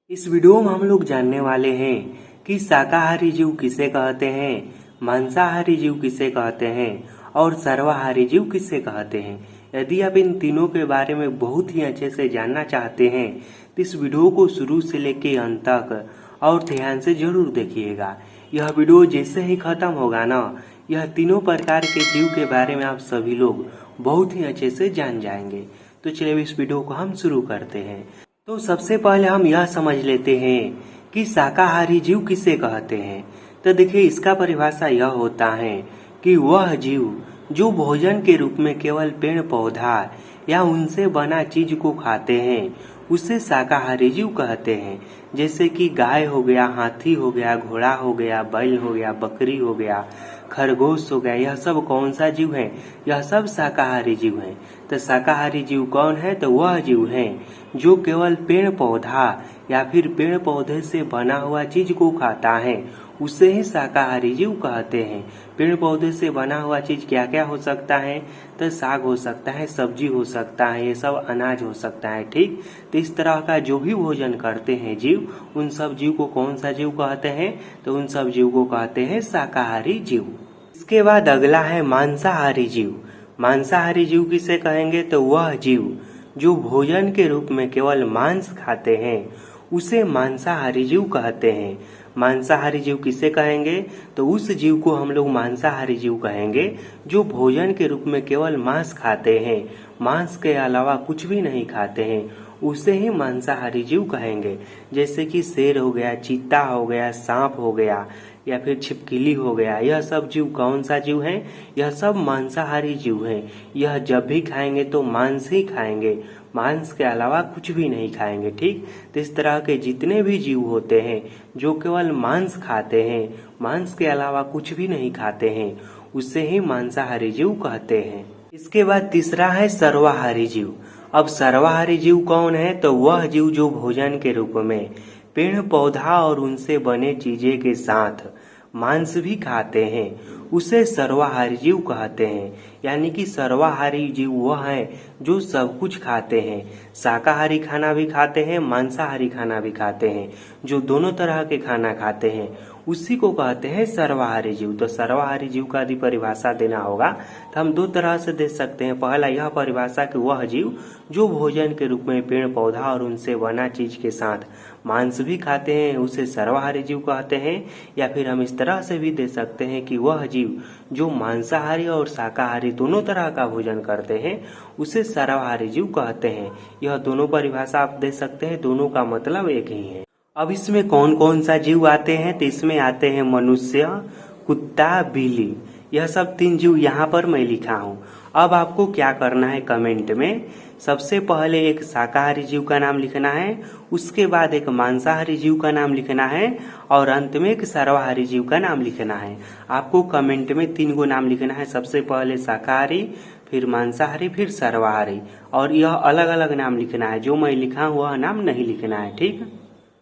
इस वीडियो में हम लोग जानने वाले हैं कि शाकाहारी जीव किसे कहते हैं, मांसाहारी जीव किसे कहते हैं और सर्वाहारी जीव किसे कहते हैं। यदि आप इन तीनों के बारे में बहुत ही अच्छे से जानना चाहते हैं तो इस वीडियो को शुरू से लेकर अंत तक और ध्यान से जरूर देखिएगा। यह वीडियो जैसे ही खत्म होगा ना, यह तीनों प्रकार के जीव के बारे में आप सभी लोग बहुत ही अच्छे से जान जाएंगे। तो चलिए इस वीडियो को हम शुरू करते हैं। तो सबसे पहले हम यह समझ लेते हैं कि शाकाहारी जीव किसे कहते हैं। तो देखिए, इसका परिभाषा यह होता है कि वह जीव जो भोजन के रूप में केवल पेड़ पौधा या उनसे बना चीज को खाते हैं उसे शाकाहारी जीव कहते हैं। जैसे कि गाय हो गया, हाथी हो गया, घोड़ा हो गया, बैल हो गया, बकरी हो गया, खरगोश हो गया, यह सब कौन सा जीव है? यह सब शाकाहारी जीव है। तो शाकाहारी जीव कौन है? तो वह जीव है जो केवल पेड़ पौधा या फिर पेड़ पौधे से बना हुआ चीज को खाता है, उसे ही शाकाहारी जीव कहते हैं। पेड़ पौधे से बना हुआ चीज क्या क्या हो सकता है? तो साग हो सकता है, सब्जी हो सकता है, ये सब अनाज हो सकता है। ठीक, तो इस तरह का जो भी भोजन करते हैं जीव, उन सब जीव को कौन सा जीव कहते हैं? तो उन सब जीव को कहते हैं शाकाहारी जीव। इसके बाद अगला है मांसाहारी जीव। मांसाहारी जीव किसे कहेंगे? तो वह जीव जो भोजन के रूप में केवल मांस खाते हैं उसे मांसाहारी जीव कहते हैं। मांसाहारी जीव किसे कहेंगे? तो उस जीव को हम लोग मांसाहारी जीव कहेंगे जो भोजन के रूप में केवल मांस खाते हैं, मांस के अलावा कुछ भी नहीं खाते हैं, उसे ही मांसाहारी जीव कहेंगे। जैसे कि शेर हो गया, चीता हो गया, सांप हो गया या फिर छिपकली हो गया, यह सब जीव कौन सा जीव है? यह सब मांसाहारी जीव हैं। यह जब भी खाएंगे तो मांस ही खाएंगे, मांस के अलावा कुछ भी नहीं खाएंगे। ठीक, तो इस तरह के जितने भी जीव होते हैं जो केवल मांस खाते हैं, मांस के अलावा कुछ भी नहीं खाते हैं, उसे ही मांसाहारी जीव कहते हैं। इसके बाद तीसरा है सर्वाहारी जीव। अब सर्वाहारी जीव कौन है? तो वह जीव जो भोजन के रूप में पेड़ पौधा और उनसे बने चीजें के साथ मांस भी खाते हैं, उसे सर्वाहारी जीव कहते हैं। यानी कि सर्वाहारी जीव वह है जो सब कुछ खाते हैं, शाकाहारी खाना भी खाते हैं, मांसाहारी खाना भी खाते हैं, जो दोनों तरह के खाना खाते हैं, उसी को कहते हैं सर्वाहारी जीव। तो सर्वाहारी जीव का यदि परिभाषा देना होगा तो हम दो तरह से दे सकते हैं। पहला यह परिभाषा कि वह जीव जो भोजन के रूप में पेड़ पौधा और उनसे बना चीज के साथ मांस भी खाते हैं, उसे सर्वाहारी जीव कहते हैं। या फिर हम इस तरह से भी दे सकते हैं कि वह जीव जो मांसाहारी और शाकाहारी दोनों तरह का भोजन करते हैं, उसे सर्वाहारी जीव कहते हैं। यह दोनों परिभाषा आप दे सकते हैं, दोनों का मतलब एक ही है। अब इसमें कौन कौन सा जीव आते हैं? तो इसमें आते हैं मनुष्य, कुत्ता, बिल्ली, यह सब तीन जीव यहाँ पर मैं लिखा हूँ। अब आपको क्या करना है, कमेंट में सबसे पहले एक शाकाहारी जीव का नाम लिखना है, उसके बाद एक मांसाहारी जीव का नाम लिखना है और अंत में एक सर्वाहारी जीव का नाम लिखना है। आपको कमेंट में 3 गो नाम लिखना है, सबसे पहले शाकाहारी, फिर मांसाहारी, फिर सर्वाहारी, और यह अलग अलग नाम लिखना है। जो मैं लिखा हूँ वह नाम नहीं लिखना है। ठीक।